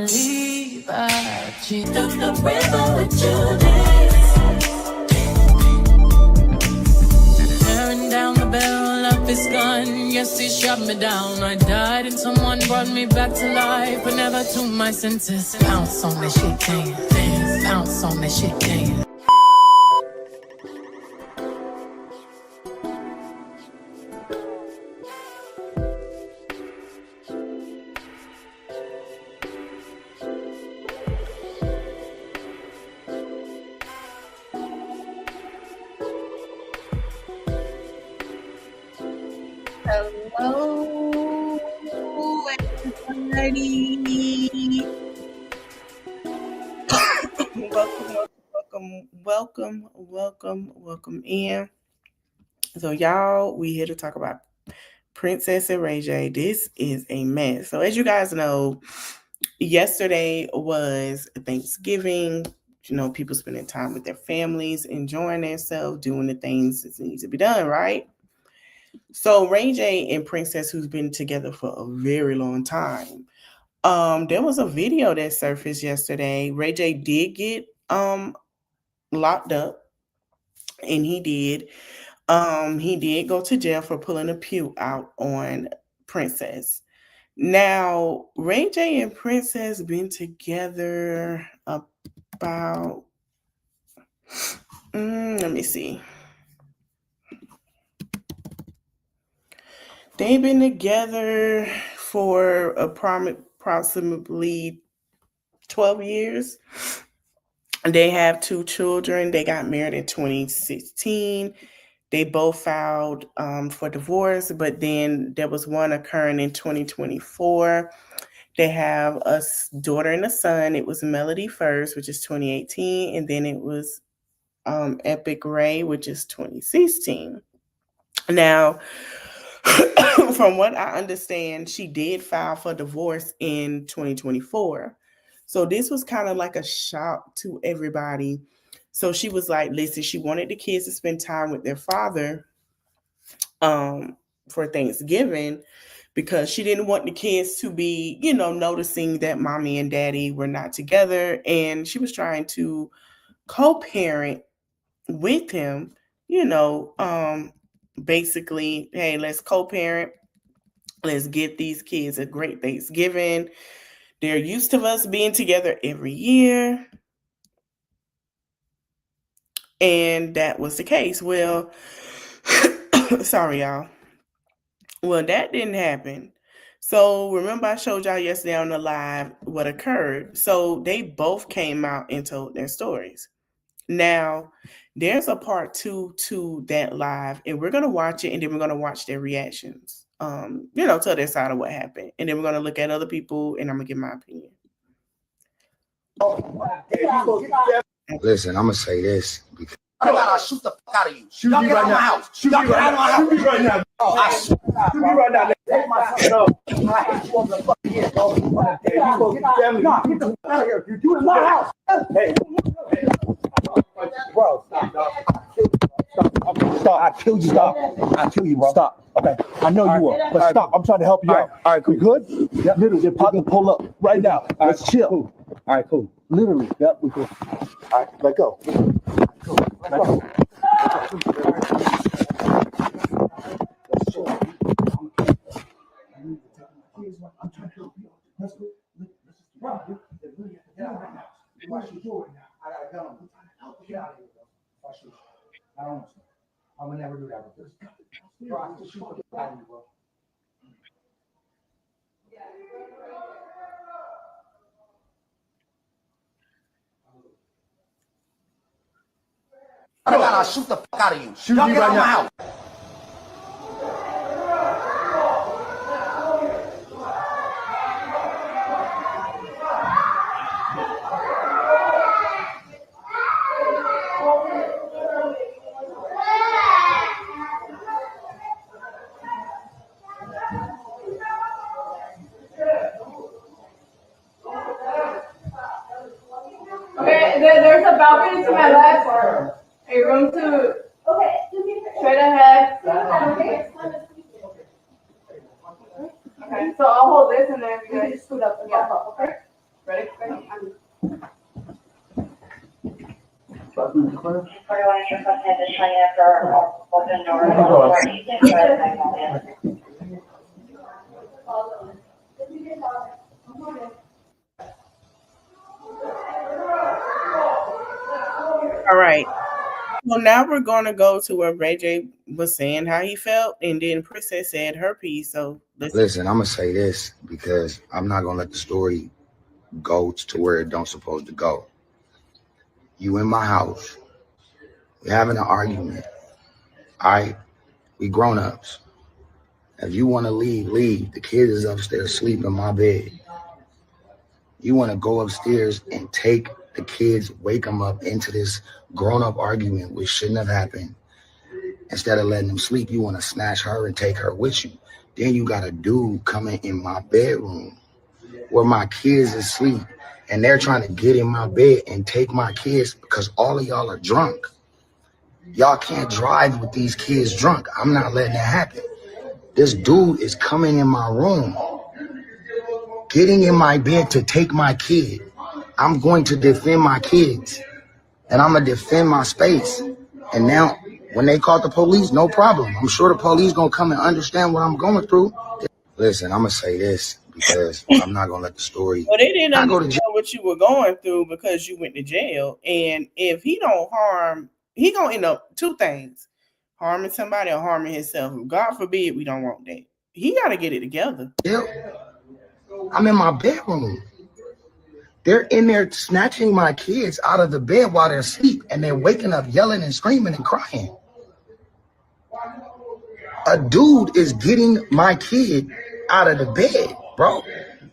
leave. I cheat through the river with Judas. Tearing down the barrel of his gun. Yes, he shot me down. I died and someone brought me back to life, but never to my senses. Pounce on that shit, damn. Pounce on that shit, damn. Hello, everybody. Welcome in. So, y'all, we here to talk about Princess and Ray J. This is a mess. So, as you guys know, yesterday was Thanksgiving. You know, people spending time with their families, enjoying themselves, doing the things that need to be done, right? So Ray J and Princess, who's been together for a very long time, there was a video that surfaced yesterday. Ray J did get locked up, and he did go to jail for pulling a pew out on Princess. Now, Ray J and Princess been together about let me see. They've been together for approximately 12 years. They have 2 children. They got married in 2016. They both filed for divorce, but then there was one occurring in 2024. They have a daughter and a son. It was Melody first, which is 2018, and then it was Epic Ray, which is 2016. Now, from what I understand, she did file for divorce in 2024. So this was kind of like a shock to everybody. So she was like, listen, she wanted the kids to spend time with their father for Thanksgiving, because she didn't want the kids to be, noticing that mommy and daddy were not together. And she was trying to co-parent with him, basically, hey, let's co-parent. Let's give these kids a great Thanksgiving. They're used to us being together every year. And that was the case. Well, sorry, y'all. Well, that didn't happen. So remember I showed y'all yesterday on the live what occurred. So they both came out and told their stories. Now, there's a part 2 to that live, and we're going to watch it, and then we're going to watch their reactions. To their side of what happened. And then we're going to look at other people, and I'm going to give my opinion. Listen, I'm going to say this. I'll shoot the fuck out of you. Shoot me right now. Shoot me right now. Shoot me right now. Shoot me right now. Take my son. I hate you on the fucking head, bro. Hey, you supposed to be family. Nah, get the fuck out of here. You do it in my house. Hey. Bro, stop, dog. Stop. I killed you. Stop. I kill you, bro. Stop. Okay. I know you will. But stop. I'm trying to help you out. All right, cool. We good? Yep. Literally, they're about to pull up right now. Let's chill. Cool. All right, cool. Literally. Yep, we cool. All right, let go. Cool. Let's go. I'm trying to help you. Let's go. Bro, get out right now. Why should you do it now? I got a gun. I'm trying to help you. Get out of here, bro. Why should you? I don't know. I would never do that. Bro, I just shoot the fuck out of you, bro. I'll shoot the fuck out of you. Shoot me right now. Okay, there's a balcony to my left, a room to straight ahead. Okay, so I'll hold this and then you guys scoot up and pop up, okay? Ready? All right. So now we're going to go to where Ray J was saying how he felt, and then Princess said her piece. So Listen, I'm gonna say this because I'm not gonna let the story go to where it don't supposed to go. You in my house, we having an argument. All right, we grown ups. If you want to leave, leave. The kid is upstairs sleeping in my bed. You want to go upstairs and take the kids, wake them up into this grown up argument, which shouldn't have happened. Instead of letting them sleep, you want to snatch her and take her with you. Then you got a dude coming in my bedroom where my kids is asleep, and they're trying to get in my bed and take my kids because all of y'all are drunk. Y'all can't drive with these kids drunk. I'm not letting it happen. This dude is coming in my room, getting in my bed to take my kid. I'm going to defend my kids, and I'm going to defend my space. And now, when they call the police, no problem. I'm sure the police going to come and understand what I'm going through. Listen, I'm going to say this because I'm not going to let the story... Well, they didn't understand what you were going through because you went to jail. And if he don't harm, he going to end up two things. Harming somebody or harming himself. God forbid we don't want that. He got to get it together. Yeah. I'm in my bedroom. They're in there snatching my kids out of the bed while they're asleep, and they're waking up yelling and screaming and crying. A dude is getting my kid out of the bed, bro.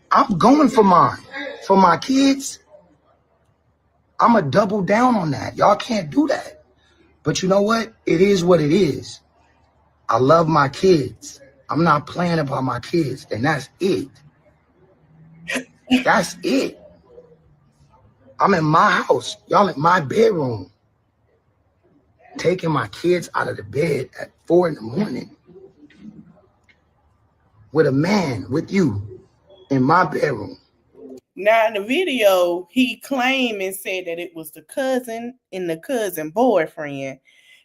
I'm going for mine. For my kids, I'm going to double down on that. Y'all can't do that. But you know what? It is what it is. I love my kids. I'm not playing about my kids, and that's it. That's it. I'm in my house. Y'all in my bedroom. Taking my kids out of the bed at 4 a.m. with a man, with you, in my bedroom. Now, in the video, he claimed and said that it was the cousin and the cousin boyfriend.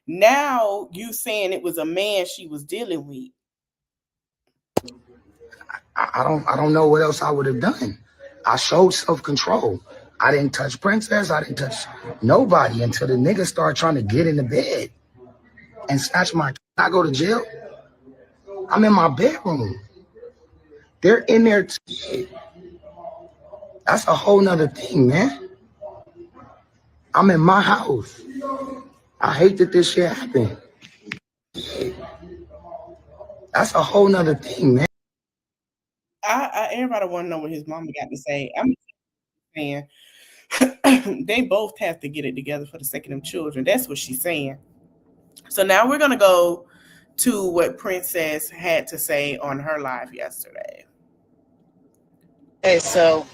Now, you saying it was a man she was dealing with. I don't know what else I would have done. I showed self-control. I didn't touch Princess. I didn't touch nobody until the nigga started trying to get in the bed and snatch my... I go to jail. I'm in my bedroom. They're in there. That's a whole nother thing, man. I'm in my house. I hate that this shit happened. That's a whole nother thing, man. Everybody want to know what his mama got to say. I'm saying they both have to get it together for the sake of them children. That's what she's saying. So now we're going to go to what Princess had to say on her live yesterday. Okay, so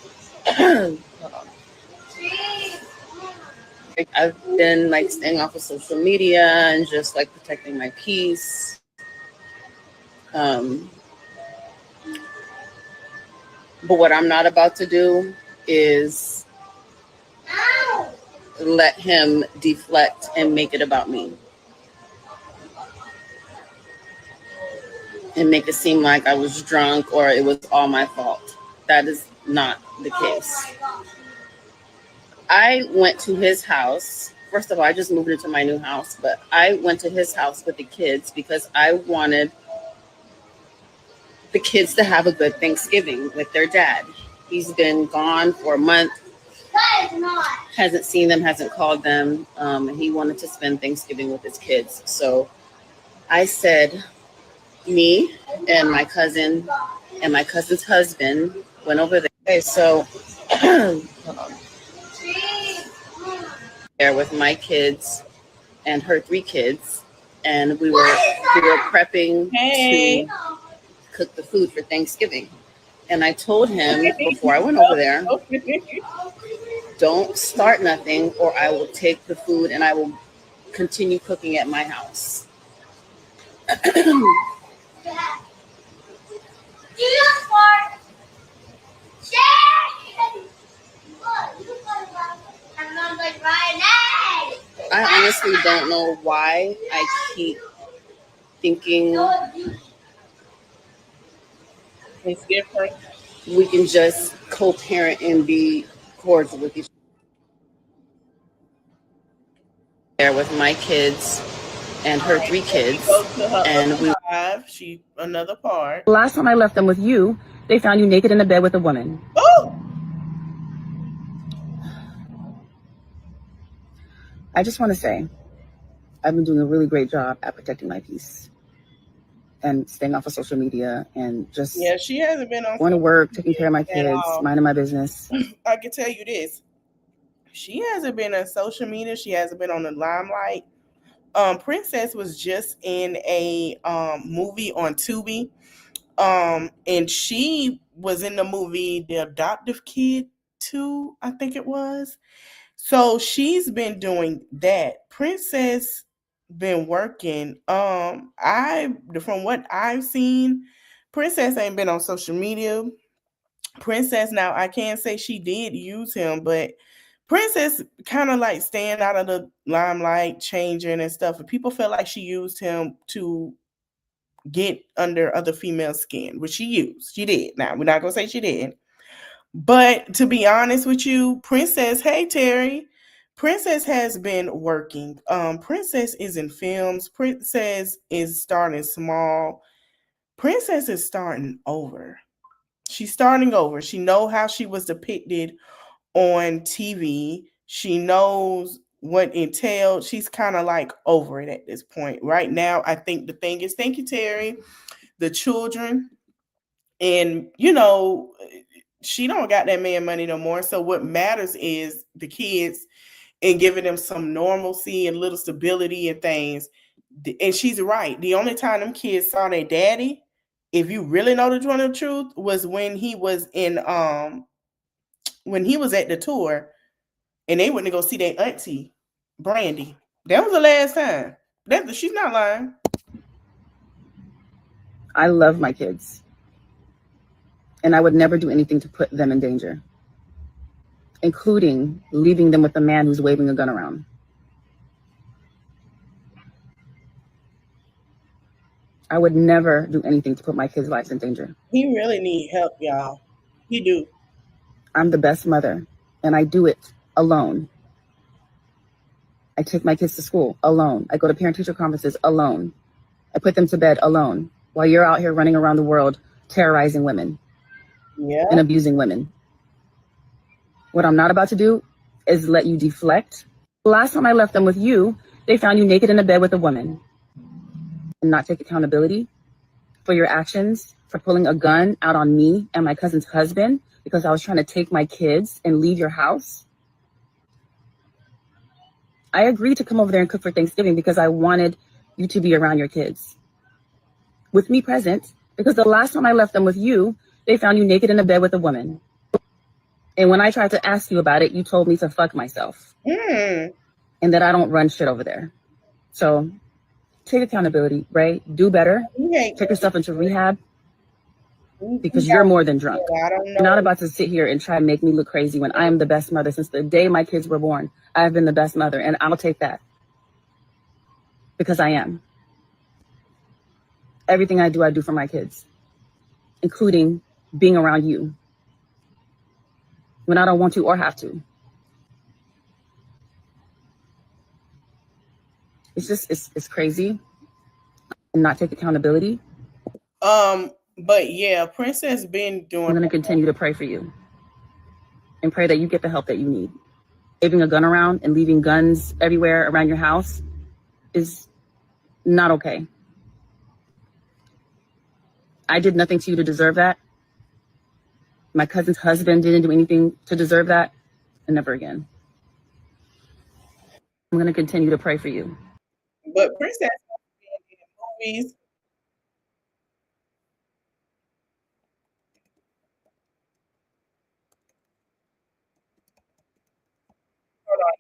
I've been like staying off of social media and just like protecting my peace. But what I'm not about to do is let him deflect and make it about me. And make it seem like I was drunk or it was all my fault. That is not the case. I went to his house. First of all, I just moved into my new house, but I went to his house with the kids because I wanted the kids to have a good Thanksgiving with their dad. He's been gone for a month, hasn't seen them, hasn't called them, and he wanted to spend Thanksgiving with his kids. So I said, me and my cousin and my cousin's husband went over there. Okay, so there with my kids and her 3 kids, and we were prepping to cook the food for Thanksgiving. And I told him before I went over there, don't start nothing or I will take the food and I will continue cooking at my house. I honestly don't know why I keep thinking It's different. we can just co-parent and be cordial with each other with my kids and her 3 kids. Go to her And other we live. She another part. The last time I left them with you, they found you naked in a bed with a woman. Oh, I just want to say, I've been doing a really great job at protecting my peace and staying off of social media and just yeah, she hasn't been on going to work, taking care of my at kids, all. minding my business. I can tell you this. She hasn't been on social media. She hasn't been on the limelight. Princess was just in a movie on Tubi. And she was in the movie The Adoptive Kid 2, I think it was. So she's been doing that. Princess been working. From what I've seen, Princess ain't been on social media. Princess, now I can't say she did use him, but Princess kind of like staying out of the limelight, changing and stuff. And people feel like she used him to get under other female skin, which she used. She did. Now we're not gonna say she did. But to be honest with you, Princess, hey Terry, Princess has been working. Princess is in films. Princess is starting small. Princess is starting over. She's starting over. She know how she was depicted on TV. She knows what entailed. She's kind of like over it at this point. Right now, I think the thing is, thank you, Terry, the children, and she don't got that man money no more. So what matters is the kids and giving them some normalcy and little stability and things. And she's right. The only time them kids saw their daddy, if you really know the truth, was when he was when he was at the tour and they went to go see their auntie, Brandy. That was the last time. She's not lying. I love my kids. And I would never do anything to put them in danger, including leaving them with a man who's waving a gun around. I would never do anything to put my kids' lives in danger. He really need help, y'all. He do. I'm the best mother, and I do it alone. I take my kids to school alone. I go to parent-teacher conferences alone. I put them to bed alone while you're out here running around the world terrorizing women and abusing women. What I'm not about to do is let you deflect. The last time I left them with you, they found you naked in a bed with a woman. And not take accountability for your actions, for pulling a gun out on me and my cousin's husband because I was trying to take my kids and leave your house. I agreed to come over there and cook for Thanksgiving because I wanted you to be around your kids with me present, because the last time I left them with you, they found you naked in a bed with a woman. And when I tried to ask you about it, you told me to fuck myself and that I don't run shit over there. So take accountability, right? Do better. Take yourself into rehab because you're more than drunk. You're not about to sit here and try to make me look crazy when I am the best mother since the day my kids were born. I've been the best mother, and I'll take that because I am. Everything I do for my kids, including being around you when I don't want to or have to. It's just, it's crazy and not take accountability. But yeah, Princess been doing. I'm going to continue to pray for you and pray that you get the help that you need. Waving a gun around and leaving guns everywhere around your house is not okay. I did nothing to you to deserve that. My cousin's husband didn't do anything to deserve that, and never again. I'm going to continue to pray for you. But Princess been in movies. Hold on.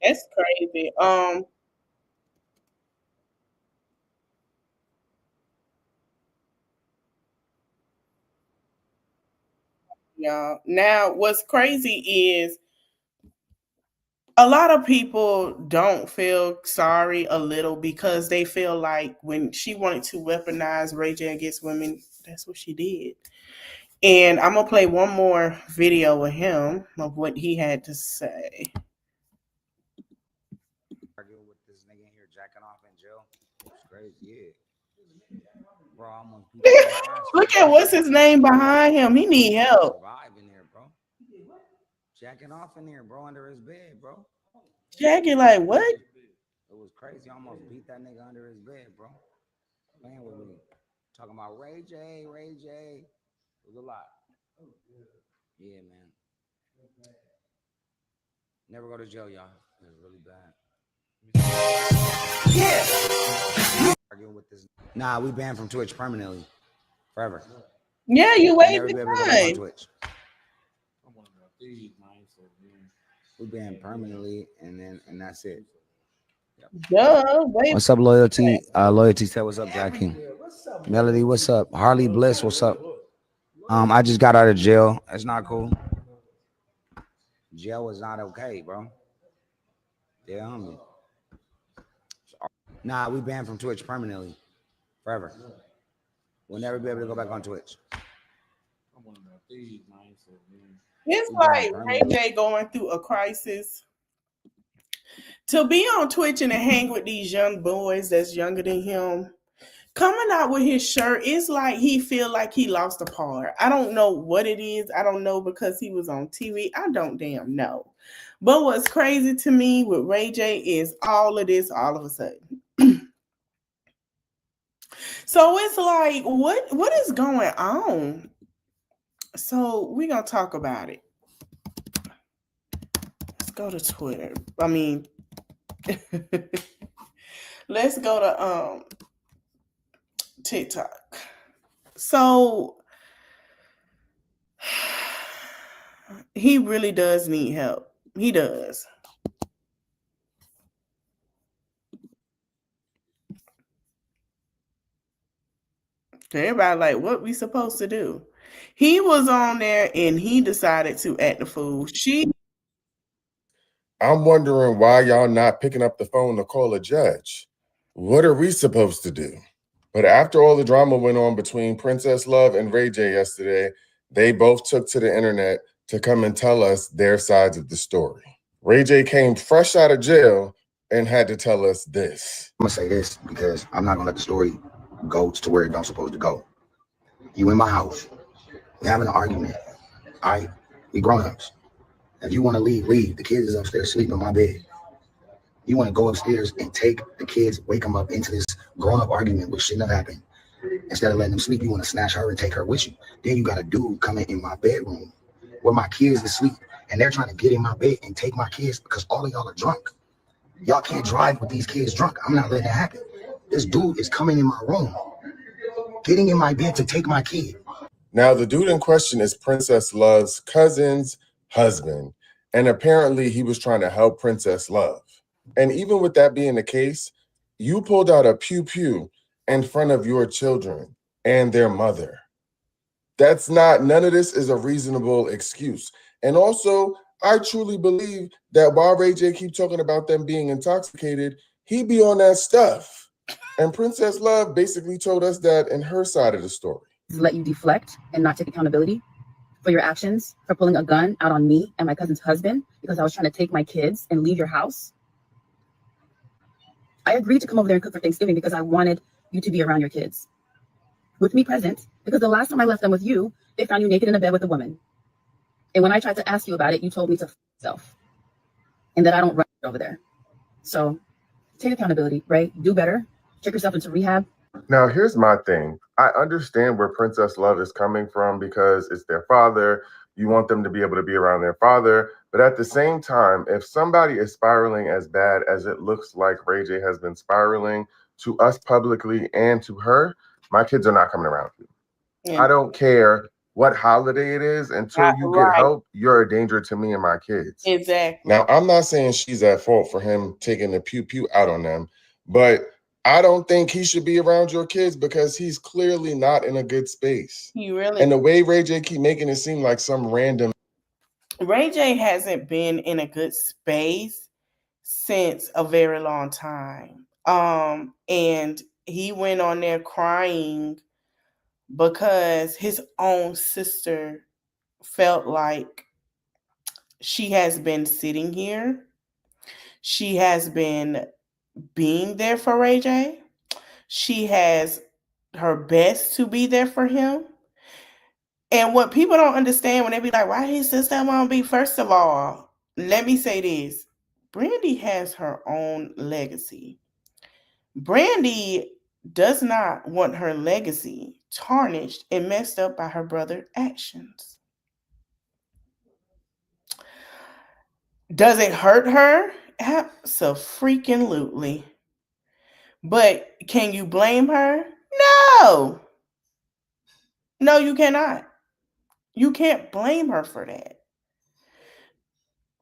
That's crazy. Yeah. Now, what's crazy is a lot of people don't feel sorry a little because they feel like when she wanted to weaponize Ray J against women, that's what she did. And I'm gonna play one more video with him of what he had to say. Arguing with this nigga in here jacking off in jail. It's crazy, yeah. Bro, I almost beat his ass. Look at what's his name behind him. He need help. Survive in there, bro. Jacking off in there, bro, under his bed, bro. Jackie, like what? It was crazy. I almost beat that nigga under his bed, bro. Playing with me. Talking about Ray J, Ray J. It was a lot. Yeah, man. Never go to jail, y'all. It was really bad. Yeah. Arguing with this. Nah, we banned from Twitch permanently. Forever. Yeah, you Never waited be able to go back on time. Twitch. We banned permanently, and that's it. Duh, wait. What's up, Loyalty? Loyalty said, what's up, Jackie? Melody, what's up? Harley Bliss, what's up? I just got out of jail. It's not cool. Jail was not okay, bro. Yeah, homie. Nah, we banned from Twitch permanently. Forever. We'll never be able to go back on Twitch. It's like Ray J going through a crisis. To be on Twitch and to hang with these young boys that's younger than him, coming out with his shirt, it's like he feel like he lost a part. I don't know what it is. I don't know because he was on TV. I don't damn know. But what's crazy to me with Ray J is all of this all of a sudden. So it's like, what is going on? So we're going to talk about it. Let's go to Twitter. I mean, let's go to TikTok. So he really does need help. He does. Everybody like, what we supposed to do? He was on there and he decided to act the fool. I'm wondering why y'all not picking up the phone to call a judge. What are we supposed to do? But after all the drama went on between Princess Love and Ray J yesterday, they both took to the internet to come and tell us their sides of the story. Ray J came fresh out of jail and had to tell us this. I'm gonna say this because I'm not gonna let the story go to where it don't supposed to go. You in my house, we having an argument. All right, we grown-ups. If you want to leave, leave. The kids is upstairs sleeping in my bed. You want to go upstairs and take the kids, wake them up into this grown-up argument, which shouldn't have happened. Instead of letting them sleep, you want to snatch her and take her with you. Then you got a dude coming in my bedroom where my kids is asleep, and they're trying to get in my bed and take my kids because all of y'all are drunk. Y'all can't drive with these kids drunk. I'm not letting that happen. This dude is coming in my room, getting in my bed to take my kid. Now, the dude in question is Princess Love's cousin's husband, and apparently he was trying to help Princess Love. And even with that being the case, you pulled out a pew-pew in front of your children and their mother. None of this is a reasonable excuse. And also, I truly believe that while Ray J keep talking about them being intoxicated, he be on that stuff. And Princess Love basically told us that in her side of the story. Let you deflect and not take accountability for your actions, for pulling a gun out on me and my cousin's husband because I was trying to take my kids and leave your house. I agreed to come over there and cook for Thanksgiving because I wanted you to be around your kids with me present, because the last time I left them with you, they found you naked in a bed with a woman. And when I tried to ask you about it, you told me to f myself and that I don't run over there. So take accountability, right? Do better. Check yourself into rehab. Now, here's my thing. I understand where Princess Love is coming from because it's their father. You want them to be able to be around their father. But at the same time, if somebody is spiraling as bad as it looks like Ray J has been spiraling to us publicly and to her, my kids are not coming around you. Yeah. I don't care what holiday it is until you get Right. help, you're a danger to me and my kids. Exactly. Now, I'm not saying she's at fault for him taking the pew-pew out on them, but I don't think he should be around your kids because he's clearly not in a good space. He really. And the way Ray J keep making it seem like some random. Ray J hasn't been in a good space since a very long time. And he went on there crying because his own sister felt like she has been sitting here. She has been being there for Ray J. She has her best to be there for him. And what people don't understand when they be like, why his sister won't be? First of all, let me say this. Brandy has her own legacy. Brandy does not want her legacy tarnished and messed up by her brother's actions. Does it hurt her? Abso-freaking-lutely. But can you blame her? No. No, you cannot. You can't blame her for that.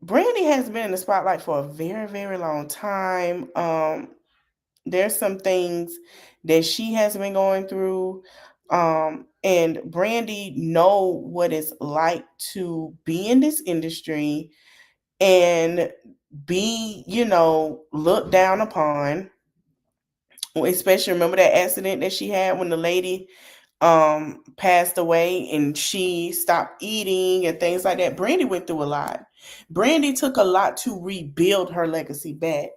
Brandy has been in the spotlight for a very, very long time. There's some things that she has been going through. And Brandy know what it's like to be in this industry and be, looked down upon. Especially remember that accident that she had when the lady passed away and she stopped eating and things like that. Brandy went through a lot. Brandy took a lot to rebuild her legacy back.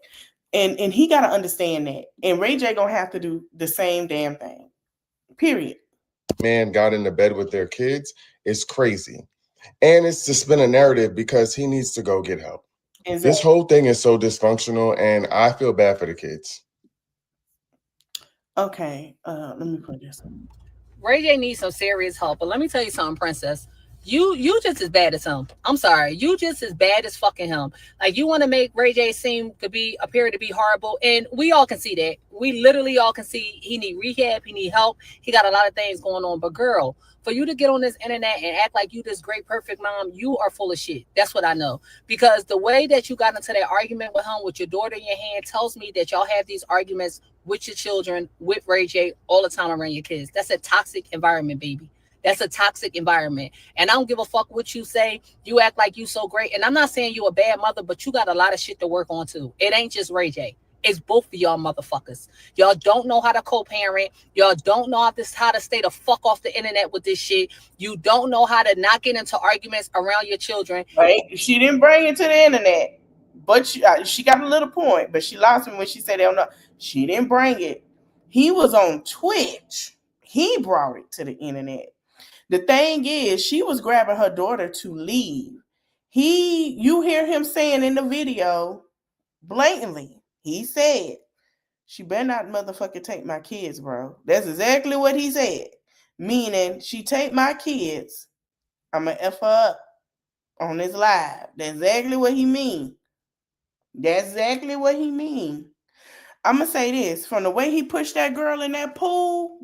And he got to understand that. And Ray J gonna have to do the same damn thing. Period. Man got into bed with their kids is crazy. And it's to spin a narrative because he needs to go get help. Exactly. This whole thing is so dysfunctional and I feel bad for the kids. Okay, let me put this on. Ray J needs some serious help, but let me tell you something, Princess. You just as bad as him. I'm sorry. You just as bad as fucking him. Like, you want to make Ray J appear to be horrible. And we all can see that. We literally all can see he need rehab. He need help. He got a lot of things going on. But girl, for you to get on this internet and act like you this great, perfect mom, you are full of shit. That's what I know. Because the way that you got into that argument with him with your daughter in your hand tells me that y'all have these arguments with your children, with Ray J all the time around your kids. That's a toxic environment, baby. That's a toxic environment. And I don't give a fuck what you say. You act like you so great. And I'm not saying you a bad mother, but you got a lot of shit to work on too. It ain't just Ray J. It's both of y'all motherfuckers. Y'all don't know how to co-parent. Y'all don't know how to stay the fuck off the internet with this shit. You don't know how to not get into arguments around your children. Right? She didn't bring it to the internet. But she got a little point. But she lost me when she said, "Oh no, she didn't bring it." He was on Twitch. He brought it to the internet. The thing is, she was grabbing her daughter to leave. You hear him saying in the video, blatantly, he said, "She better not motherfucking take my kids, bro." That's exactly what he said. Meaning, she take my kids, I'm going to F her up on this live. That's exactly what he mean. That's exactly what he mean. I'm going to say this. From the way he pushed that girl in that pool,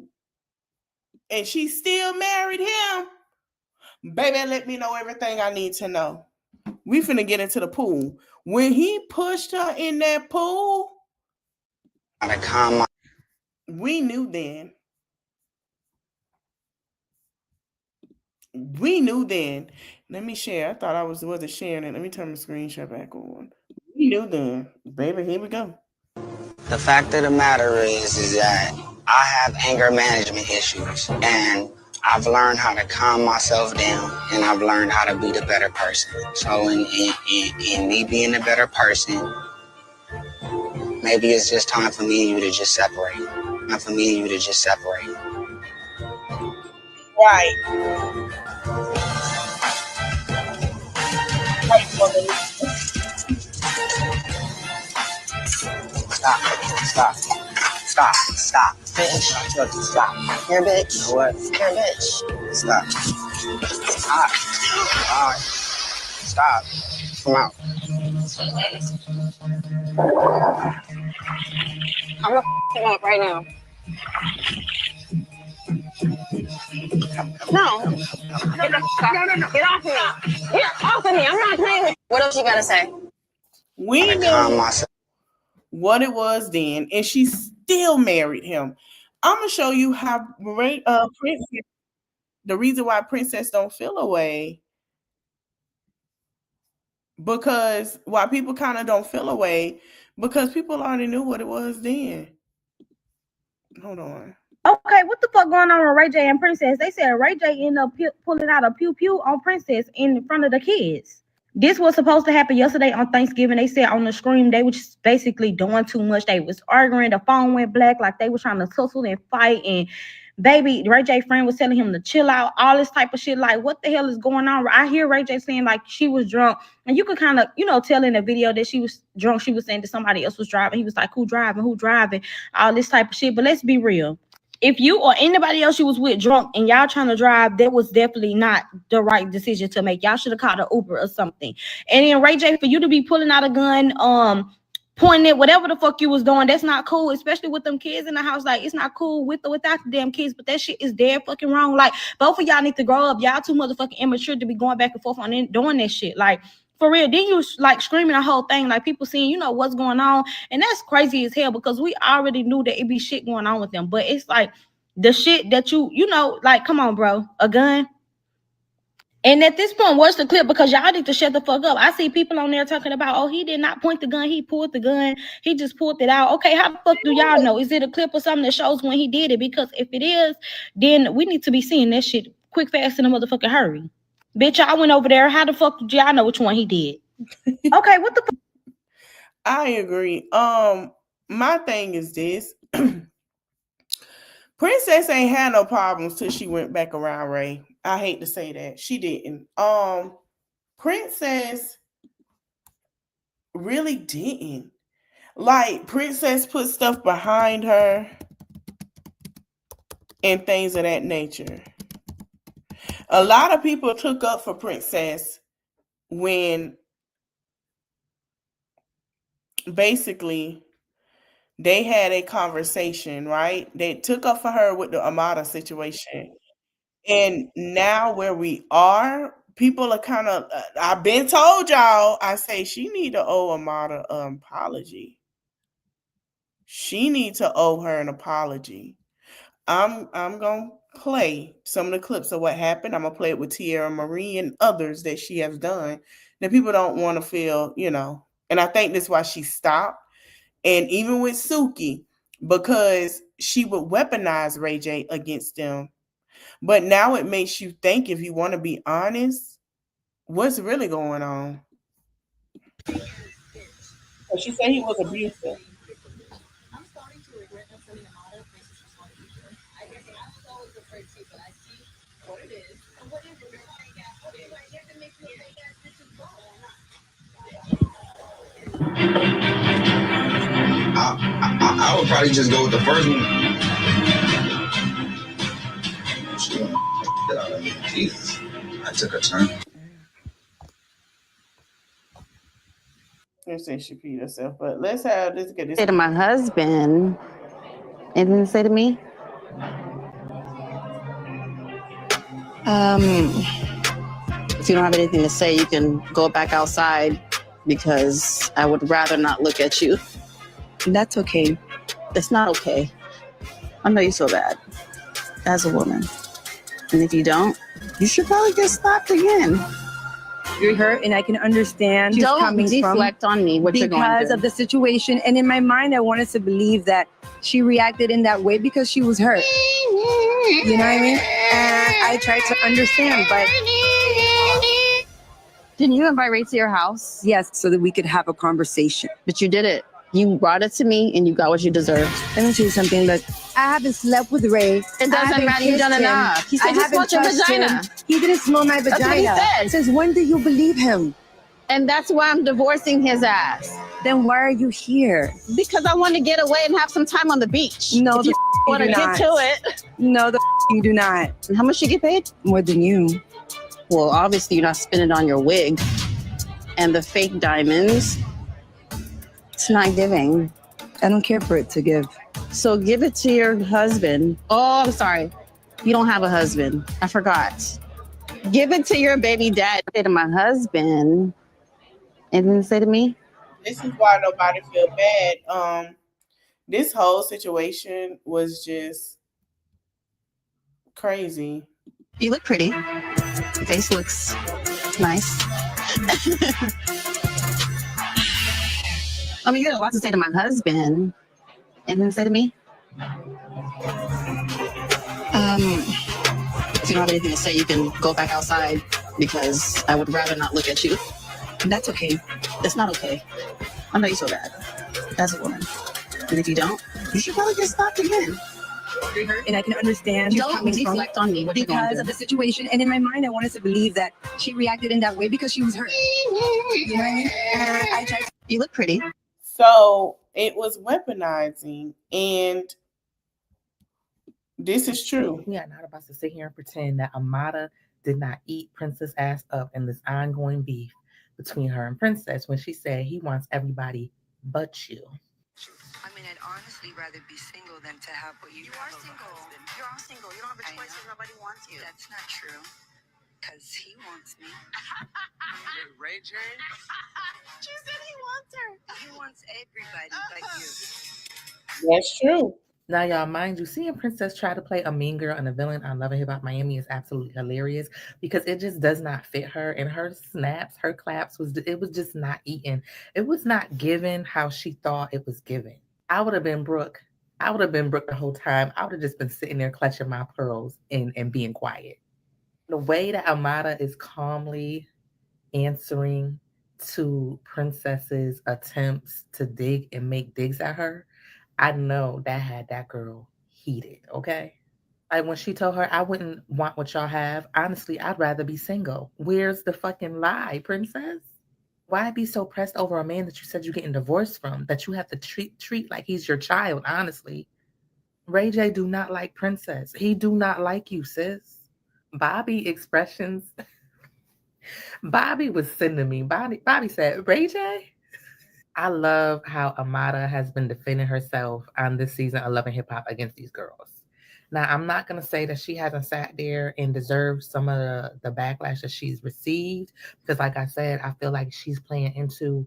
and she still married him, baby, let me know everything I need to know. We finna get into the pool. When he pushed her in that pool, we knew then. We knew then. Let me share. I thought I wasn't sharing it. Let me turn the screenshot back on. We knew then. Baby, here we go. The fact of the matter is that I have anger management issues, and I've learned how to calm myself down, and I've learned how to be the better person. So in me being the better person, maybe it's just time for me and you to just separate. Time for me and you to just separate. Right. Right, woman. Stop, bitch. Stop. You're a bitch. You know what? You're a bitch. Stop. Alright. Stop. Come out. I'm gonna come out right now. No. No. Get off me. Get off of me. I'm not playing with you. What else you gotta say? We know what it was then, and she still married him. I'm gonna show you how Princess, the reason why Princess don't feel away, because why people kind of don't feel away, because people already knew what it was then. Hold on. Okay, what the fuck going on with Ray J and Princess? They said Ray J ended up pulling out a pew pew on Princess in front of the kids. This was supposed to happen yesterday on Thanksgiving. They said on the screen they was basically doing too much. They was arguing. The phone went black, like they was trying to tussle and fight. And baby, Ray J friend was telling him to chill out, all this type of shit. Like, what the hell is going on? I hear Ray J saying like she was drunk, and you could kind of, tell in the video that she was drunk. She was saying that somebody else was driving. He was like, who driving? All this type of shit. But let's be real. If you or anybody else you was with drunk and y'all trying to drive, that was definitely not the right decision to make. Y'all should have called an Uber or something. And then Ray J, for you to be pulling out a gun, pointing at whatever the fuck you was doing, that's not cool, especially with them kids in the house. Like, it's not cool with or without the damn kids, but that shit is dead fucking wrong. Like, both of y'all need to grow up. Y'all too motherfucking immature to be going back and forth on doing that shit. Like, for real, then you like screaming the whole thing, like people seeing, what's going on. And that's crazy as hell, because we already knew that it be shit going on with them. But it's like the shit that like, come on, bro, a gun. And at this point, what's the clip? Because y'all need to shut the fuck up. I see people on there talking about, oh, he did not point the gun. He pulled the gun. He just pulled it out. Okay, how the fuck do y'all know? Is it a clip or something that shows when he did it? Because if it is, then we need to be seeing that shit quick, fast, in a motherfucking hurry. Bitch, I went over there. How the fuck did y'all know which one he did? Okay, what the fuck? I agree. My thing is this. Princess ain't had no problems till she went back around Ray. I hate to say that. She didn't. Princess really didn't. Like, Princess put stuff behind her and things of that nature. A lot of people took up for Princess when basically they had a conversation, right? They took up for her with the Amada situation. And now where we are, people are kind of, I've been told y'all, I say she need to owe Amada an apology. She need to owe her an apology. I'm going to play some of the clips of what happened. I'm going to play it with Tierra Marie and others that she has done that people don't want to feel, and I think that's why she stopped. And even with Suki, because she would weaponize Ray J against them. But now it makes you think, if you want to be honest, what's really going on? She said he was abusive. I'm starting to regret not telling Amada Princess responsibility. I guess I'm so afraid to, but I see what it is. And what is it? Okay, but you have to make me say that this is wrong or not. I would probably just go with the first one. Jesus, I took a turn. Let's say she peed herself, but let's get this. Say to my husband, and then say to me, if you don't have anything to say, you can go back outside because I would rather not look at you. That's okay. It's not okay. I know you feel bad as a woman. And if you don't, you should probably get slapped again. You're hurt, and I can understand who's Don't coming deflect from on me what you're going because through. of the situation. And in my mind, I wanted to believe that she reacted in that way because she was hurt. You know what I mean? And I tried to understand, but didn't you invite Ray to your house? Yes, so that we could have a conversation. But you did it. You brought it to me, and you got what you deserved. Let me tell you something. Look, I haven't slept with Ray. It doesn't matter. You've done enough. He said you smelled your vagina. He didn't smell my vagina. That's what he said. Since when do you believe him? And that's why I'm divorcing his ass. Then why are you here? Because I want to get away and have some time on the beach. No, if you want to get to it. No, you do not. And how much you get paid? More than you. Well, obviously you're not spending on your wig and the fake diamonds. It's not giving. I don't care for it to give. So give it to your husband. Oh, I'm sorry. You don't have a husband. I forgot. Give it to your baby dad. Say to my husband. And then say to me. This is why nobody feel bad. This whole situation was just crazy. You look pretty. Your face looks nice. I mean, you got a lot to say to my husband. And then say to me. If you don't have anything to say, you can go back outside because I would rather not look at you. And that's okay. It's not okay. I know you feel bad as a woman. And if you don't, you should probably just stop again. And I can understand Don't coming from deflect on me. What you gonna because do? of the situation. And in my mind, I wanted to believe that she reacted in that way because she was hurt. You know what I mean? And I tried. You look pretty. So it was weaponizing, and this is true. We are not about to sit here and pretend that Amada did not eat Princess ass up in this ongoing beef between her and Princess when she said he wants everybody but you. I mean, I'd honestly rather be single than to have what you are single. You're all single. You don't have a choice if nobody wants you. That's not true. Because he wants me. Ray J? She said he wants her. He wants everybody but you. That's true. Now, y'all, mind you, seeing Princess try to play a mean girl and a villain on Love and Hip Hop Miami is absolutely hilarious because it just does not fit her. And her snaps, her claps, it was just not eaten. It was not given how she thought it was given. I would have been Brooke. I would have been Brooke the whole time. I would have just been sitting there clutching my pearls and being quiet. The way that Amada is calmly answering to Princess's attempts to dig and make digs at her, I know that had that girl heated, okay? Like when she told her, I wouldn't want what y'all have. Honestly, I'd rather be single. Where's the fucking lie, Princess? Why be so pressed over a man that you said you're getting divorced from, that you have to treat like he's your child, honestly? Ray J do not like Princess. He do not like you, sis. Bobby expressions. Bobby was sending me. Bobby said, Ray J? I love how Amada has been defending herself on this season of Love and Hip Hop against these girls. Now, I'm not going to say that she hasn't sat there and deserved some of the backlash that she's received, because like I said, I feel like she's playing into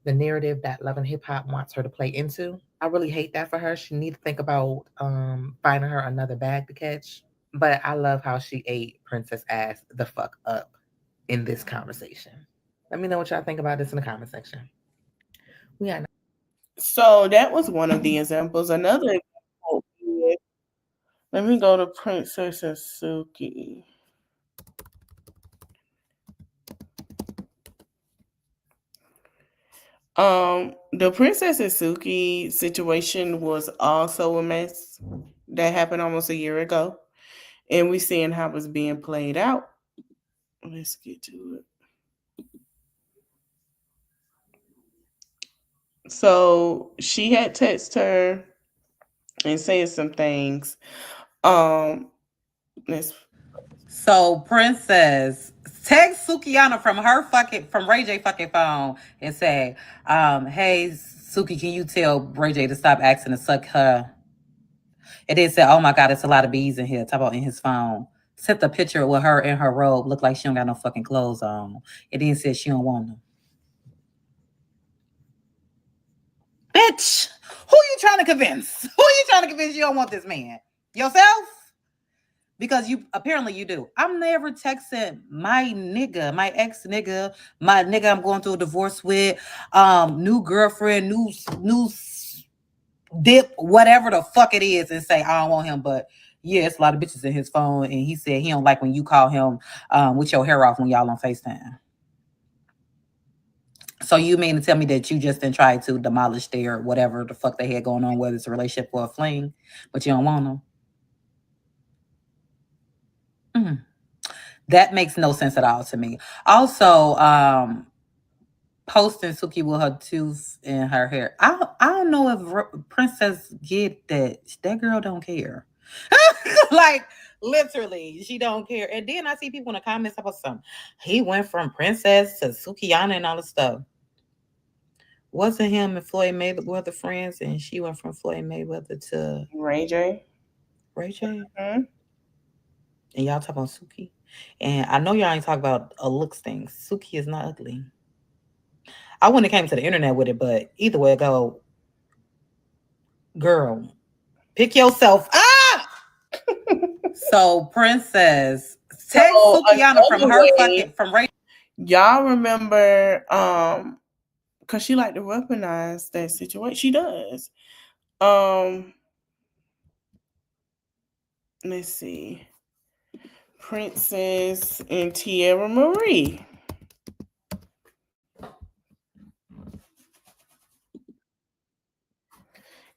the narrative that Love and Hip Hop wants her to play into. I really hate that for her. She needs to think about finding her another bag to catch. But I love how she ate Princess ass the fuck up in this conversation. Let me know what y'all think about this in the comment section. So that was one of the examples. Another example is, let me go to Princess and Suki. The Princess and Suki situation was also a mess that happened almost a year ago. And we're seeing how it's being played out. Let's get to it. So she had texted her and said some things. So Princess text Sukihana from Ray J fucking phone and say, hey Suki, can you tell Ray J to stop asking to suck her? And then said, oh my God, it's a lot of bees in here. Talk about in his phone. Sent the picture with her in her robe, looked like she don't got no fucking clothes on. And then said she don't want them. Bitch, who you trying to convince? Who you trying to convince you don't want this man? Yourself? Because apparently you do. I'm never texting my nigga, my ex nigga, my nigga I'm going through a divorce with, new girlfriend, new dip, whatever the fuck it is, and say I don't want him. But yeah, it's a lot of bitches in his phone, and he said he don't like when you call him with your hair off when y'all on FaceTime. So you mean to tell me that you just didn't try to demolish their whatever the fuck they had going on, whether it's a relationship or a fling, but you don't want them? That makes no sense at all to me. Also, posting Suki with her tooth in her hair. I don't know if Princess get that. That girl don't care. Like literally, she don't care. And then I see people in the comments about something. He went from Princess to Sukihana and all this stuff. Wasn't him and Floyd Mayweather friends, and she went from Floyd Mayweather to Ray J. Ray J. Mm-hmm. and y'all talk about Suki. And I know y'all ain't talk about a looks thing. Suki is not ugly. I wouldn't have came to the internet with it, but either way it go, girl, pick yourself up. So Princess, text Sukiana from her fucking from Ray. Y'all remember because she like to weaponize that situation. She does. Let's see. Princess and Tierra Marie.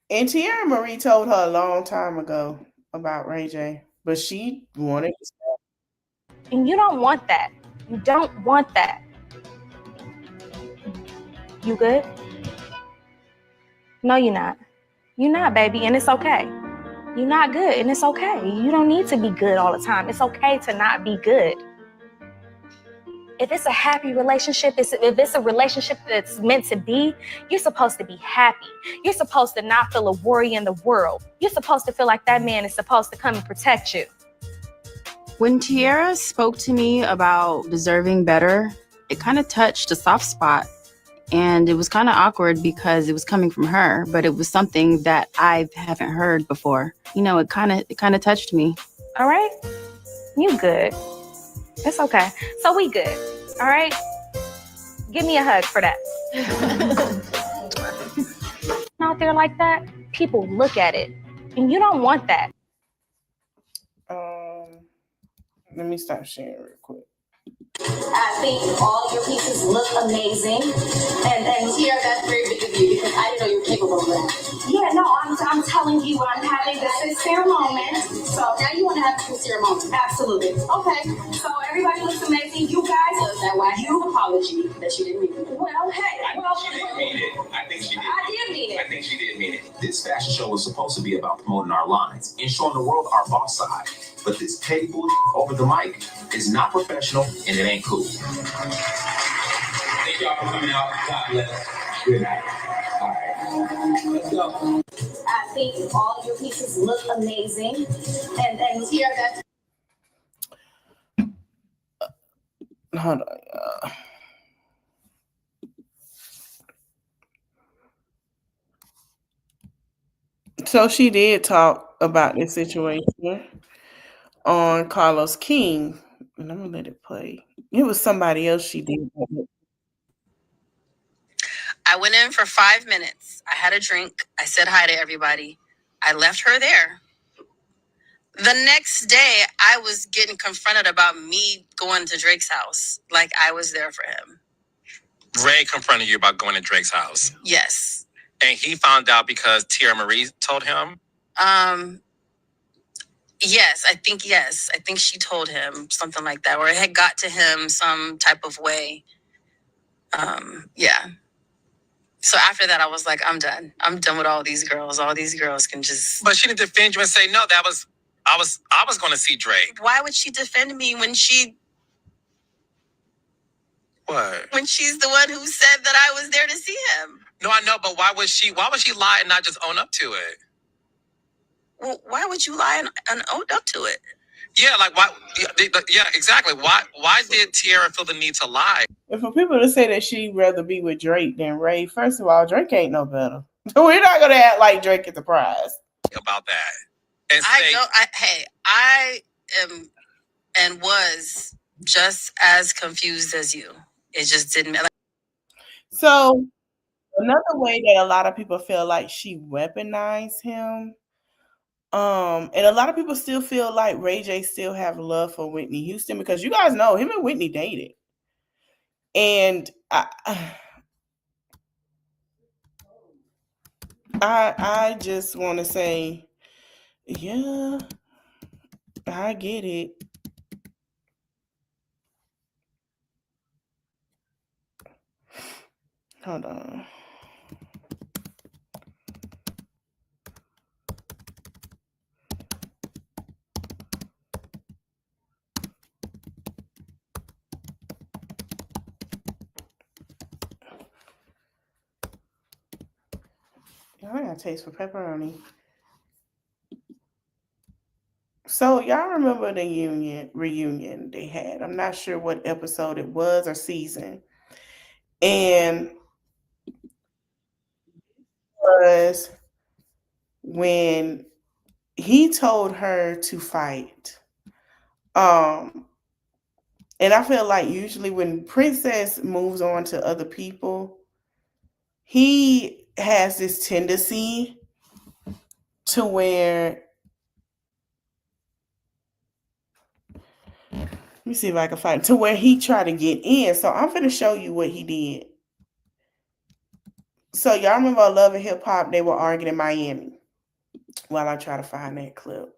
And Tierra Marie told her a long time ago about Ray J, but she wanted to stop. And you don't want that. You don't want that. You good? No, you're not. You're not, baby, and it's okay. You're not good, and it's okay. You don't need to be good all the time. It's okay to not be good. If it's a happy relationship, if it's a relationship that's meant to be, you're supposed to be happy. You're supposed to not feel a worry in the world. You're supposed to feel like that man is supposed to come and protect you. When Tierra spoke to me about deserving better, it kind of touched a soft spot. And it was kind of awkward because it was coming from her, but it was something that I haven't heard before. You know, it kind of touched me. All right? You good. It's okay. So we good. All right? Give me a hug for that. Out there like that, people look at it, and you don't want that. Let me stop sharing real quick. I think all your pieces look amazing. And Tierra, that's very big of you because I didn't know you were capable of that. Yeah, no, I'm telling you, I'm having the sincere moment. So now you want to have a sincere moment? Absolutely. Okay. So everybody looks amazing. You guys, that wax apology that she didn't mean it. Well, hey, She did mean it. I think she did. I did mean it. I think she did mean it. This fashion show was supposed to be about promoting our lines and showing the world our boss side. But this petty bullshit over the mic is not professional and it ain't cool. Thank y'all for coming out. God bless. Good night. All right. Let's go. I think all your pieces look amazing. And Tierra, that's Hold on, y'all. So she did talk about this situation on Carlos King. And I'm gonna let it play. It was somebody else she did. I went in for 5 minutes. I had a drink. I said hi to everybody. I left her there. The next day, I was getting confronted about me going to Drake's house. Like I was there for him. Ray confronted you about going to Drake's house. Yes. And he found out because Tierra Marie told him? Yes. I think she told him something like that, or it had got to him some type of way. Yeah. So after that, I was like, I'm done. I'm done with all these girls. All these girls can just. But she didn't defend you and say, no, I was going to see Drake. Why would she defend me when she? What? When she's the one who said that I was there to see him. No, I know, but why would she lie and not just own up to it? Well, why would you lie and own up to it? Yeah, like why? Yeah, exactly. Why did Tierra feel the need to lie? And for people to say that she'd rather be with Drake than Ray, first of all, Drake ain't no better. We're not gonna act like Drake is the prize. About that. And I am and was just as confused as you. It just didn't matter. So another way that a lot of people feel like she weaponized him, and a lot of people still feel like Ray J still have love for Whitney Houston because you guys know him and Whitney dated. And I just want to say, yeah, I get it. Hold on. I got a taste for pepperoni. So y'all remember the reunion they had? I'm not sure what episode it was or season. And was when he told her to fight. And I feel like usually when Princess moves on to other people, he has this tendency to where, let me see if I can find, to where he tried to get in. So I'm going to show you what he did. So y'all remember on Love and Hip Hop, they were arguing in Miami. While I try to find that clip.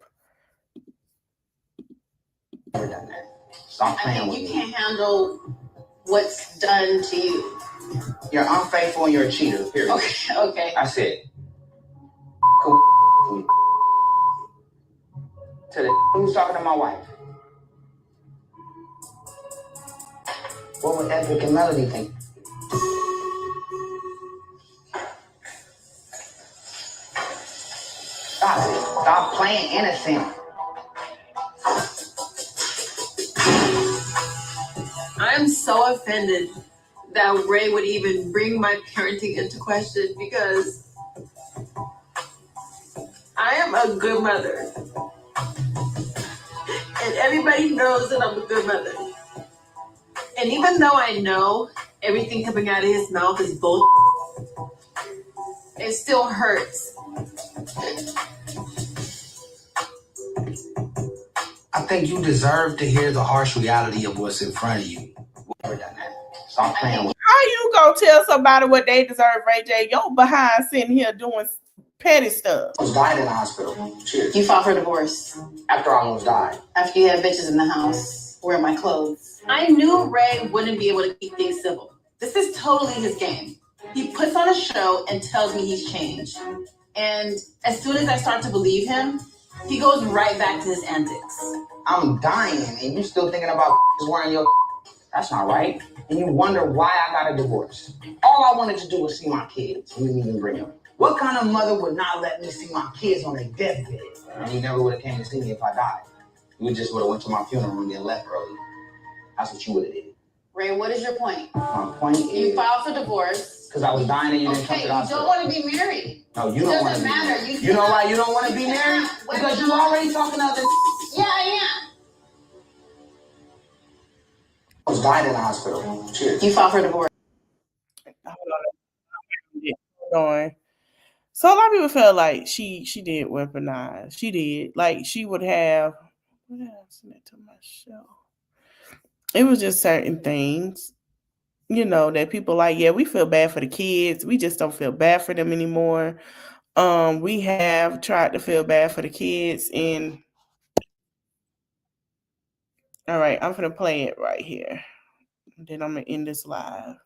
Stop I playing think with you me. can't handle what's done to you. You're unfaithful and you're a cheater, period. Okay. That's it. Cool. To the who's talking to my wife. What would Edric and Melody think? Stop it. Stop playing innocent. I'm so offended that Ray would even bring my parenting into question because I am a good mother. And everybody knows that I'm a good mother. And even though I know everything coming out of his mouth is bull, it still hurts. I think you deserve to hear the harsh reality of what's in front of you. Never done that. Stop playing with How you gonna tell somebody what they deserve, Ray J? Your behind sitting here doing petty stuff. I almost died in the hospital. Cheers. You filed for divorce After I almost died. after you had bitches in the house wearing my clothes. I knew Ray wouldn't be able to keep things civil. This is totally his game. He puts on a show and tells me he's changed. And as soon as I start to believe him, he goes right back to his antics. I'm dying and you still thinking about wearing your. That's not right. And you wonder why I got a divorce. All I wanted to do was see my kids. You didn't even bring them. What kind of mother would not let me see my kids on their deathbed? And you never would have came to see me if I died. You just would have went to my funeral and then left early. That's what you would have did. Ray, what is your point? My point is. You filed for divorce. Because I was dying and you didn't come Okay, to the you hospital. don't want to be married. No, you It don't want to doesn't be matter. married. You know why you don't want to be married? Because you already talking other. Yeah, I am. I was dying in the hospital. Cheers. You filed for divorce. Hold on. So a lot of people felt like she did weaponize. She did. Like she would have. What else in it to my show? It was just certain things, that people like, yeah, we feel bad for the kids. We just don't feel bad for them anymore. We have tried to feel bad for the kids, and all right, I'm gonna play it right here. Then I'm gonna end this live.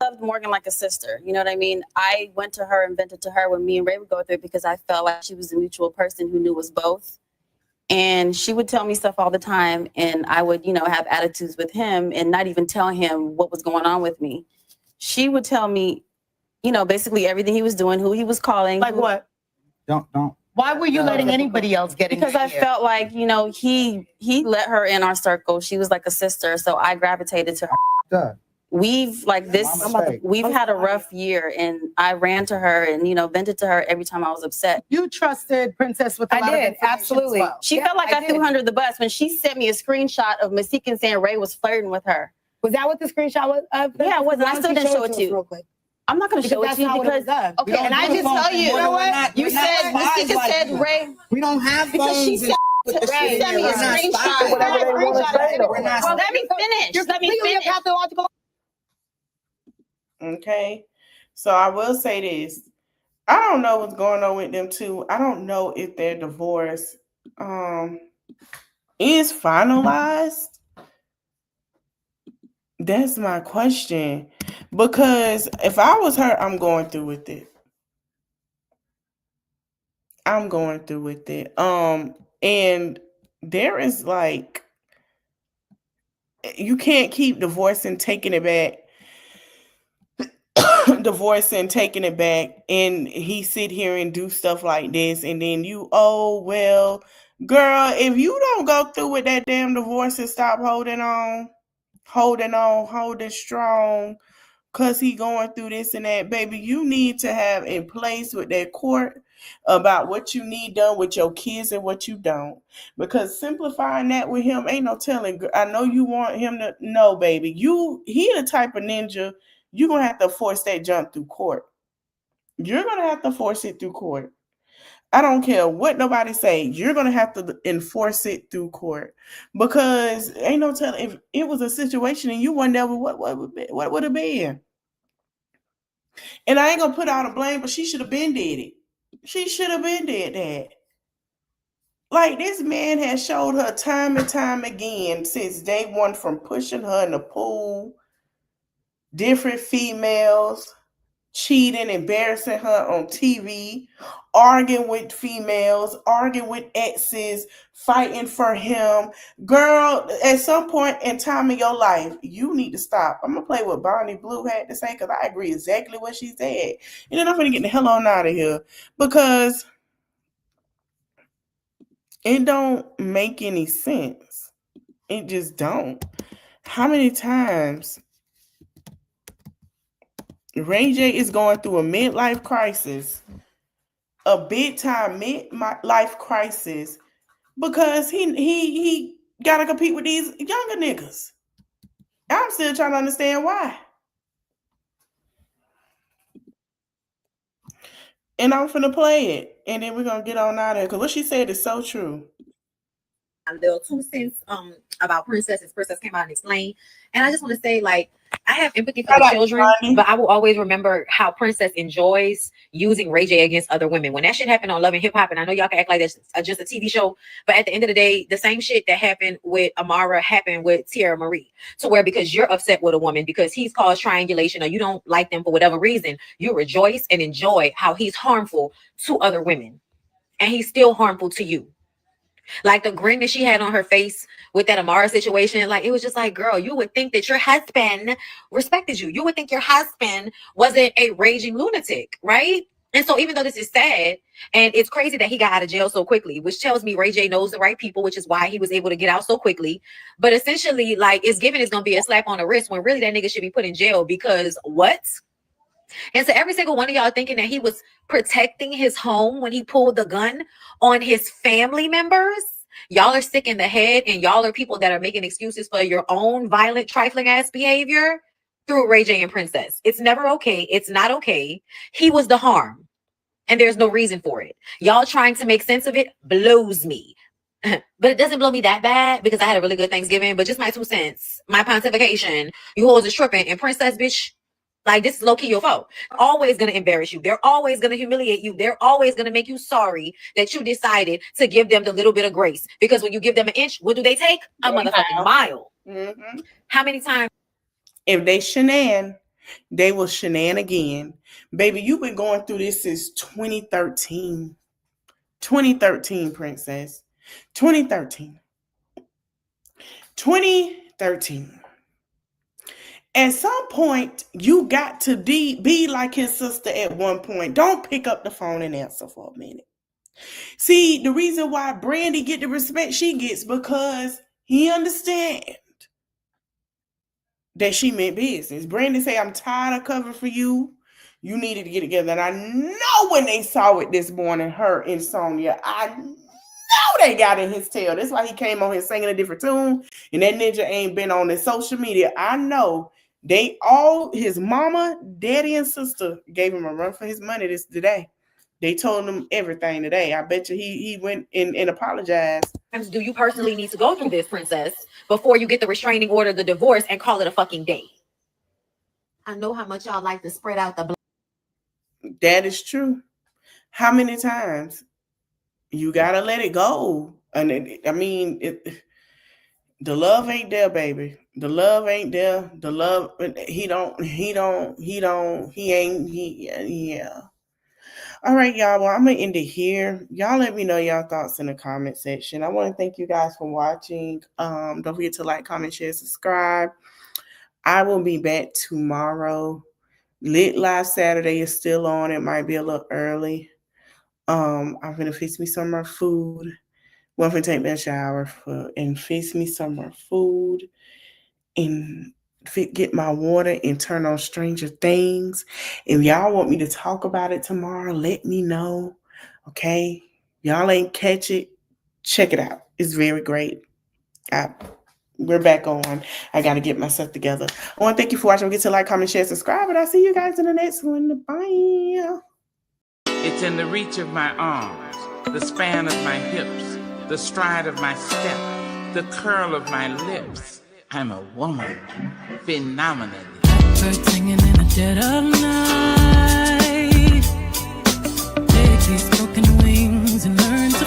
Loved Morgan like a sister. You know what I mean? I went to her and vented to her when me and Ray would go through it because I felt like she was a mutual person who knew us both. And she would tell me stuff all the time, and I would, have attitudes with him and not even tell him what was going on with me. She would tell me, basically everything he was doing, who he was calling. Like what? Don't. Why were you letting anybody else get in? Because I felt like, he let her in our circle. She was like a sister, so I gravitated to her. Duh. We've had a rough year, and I ran to her and vented to her every time I was upset. You trusted Princess with a lot of information absolutely. as well. She Yeah, felt like I did. threw her under the bus when she sent me a screenshot of Masika saying Ray was flirting with her. Was that what the screenshot was? Yeah, it was. I still didn't show it to you. Real quick. I'm not going to show it to you because okay, and I just tell you, you said Masika said Ray. We don't have Because she said. She sent me a screenshot. Well, let me finish. Let me finish. Okay, so I will say this. I don't know what's going on with them two. I don't know if their divorce is finalized. That's my question. Because if I was her, I'm going through with it. And there is like, you can't keep divorcing, taking it back. divorce and taking it back, and he sit here and do stuff like this, and then you, oh well, girl, if you don't go through with that damn divorce and stop holding strong, cause he going through this and that, baby, you need to have in place with that court about what you need done with your kids and what you don't. Because simplifying that with him ain't no telling. I know you want him to know, baby. He the type of ninja. You're gonna have to force that jump through court. You're gonna have to force it through court. I don't care what nobody say. You're gonna have to enforce it through court, because ain't no telling if it was a situation and you weren't there. What would have been? And I ain't gonna put all the blame, but she should have been did it. She should have been did that. Like, this man has showed her time and time again since day one, from pushing her in the pool, different females, cheating, embarrassing her on TV, arguing with females, arguing with exes, fighting for him. Girl, at some point in time in your life, you need to stop. I'm going to play what Bonnie Blue had to say, because I agree exactly what she said. And then I'm going to get the hell on out of here, because it don't make any sense. It just don't. How many times Ray J is going through a midlife crisis, a big time midlife crisis, because he got to compete with these younger niggas. I'm still trying to understand why. And I'm finna play it, and then we're gonna get on out of here, because what she said is so true. A little 2 cents about Princess, as Princess came out and explained. And I just want to say, like, I have empathy for the children, but I will always remember how Princess enjoys using Ray J against other women. When that shit happened on Love and Hip Hop, and I know y'all can act like that's just a TV show, but at the end of the day, the same shit that happened with Amara happened with Tierra Marie. To where, because you're upset with a woman because he's caused triangulation, or you don't like them for whatever reason, you rejoice and enjoy how he's harmful to other women, and he's still harmful to you. Like the grin that she had on her face with that Amara situation, like, it was just like, girl, you would think that your husband respected you. You would think your husband wasn't a raging lunatic, right? And so even though this is sad, and it's crazy that he got out of jail so quickly, which tells me Ray J knows the right people, which is why he was able to get out so quickly. But essentially, like, it's given it's going to be a slap on the wrist, when really that nigga should be put in jail, because what? And so every single one of y'all thinking that he was protecting his home when he pulled the gun on his family members, y'all are sick in the head, and y'all are people that are making excuses for your own violent, trifling ass behavior through Ray J and Princess. It's never okay. It's not okay. He was the harm, and there's no reason for it. Y'all trying to make sense of it blows me. But it doesn't blow me that bad, because I had a really good Thanksgiving. But just my 2 cents, my pontification, you hoes is tripping, and Princess, bitch, like, this is low-key your fault. Always gonna embarrass you. They're always gonna humiliate you. They're always gonna make you sorry that you decided to give them the little bit of grace. Because when you give them an inch, what do they take? A motherfucking mile. Mm-hmm. How many times? If they shenan, they will shenan again. Baby, you've been going through this since 2013. 2013, Princess. 2013. 2013. At some point, you got to be like his sister at one point. Don't pick up the phone and answer for a minute. See, the reason why Brandy get the respect she gets, because he understand that she meant business. Brandy say, I'm tired of covering for you. You needed to get together. And I know when they saw it this morning, her and Sonya, I know they got in his tail. That's why he came on here singing a different tune. And that ninja ain't been on his social media. I know. They all, his mama, daddy, and sister gave him a run for his money today. They told him everything today. I bet you he went and apologized. Do you personally need to go through this, Princess, before you get the restraining order, the divorce, and call it a fucking day? I know how much y'all like to spread out the blood. That is true. How many times? You gotta let it go. And the love ain't there, baby. The love ain't there. The love, yeah. All right, y'all. Well, I'm going to end it here. Y'all let me know y'all thoughts in the comment section. I want to thank you guys for watching. Don't forget to like, comment, share, subscribe. I will be back tomorrow Lit Live Saturday is still on. It might be a little early. I'm gonna fix me some more food. Well, I'm gonna take me a shower and fix me some more food and get my water and turn on Stranger Things. If y'all want me to talk about it tomorrow, let me know. Okay, y'all ain't catch it, check it out. It's very great. We're back on. I got to get myself together. I want to thank you for watching. Don't forget to like, comment, share, subscribe, and I'll see you guys in the next one. Bye. It's in the reach of my arms, the span of my hips, the stride of my step, the curl of my lips. I'm a woman, phenomenally. Birds singing in the dead of night. Take these broken wings and learn to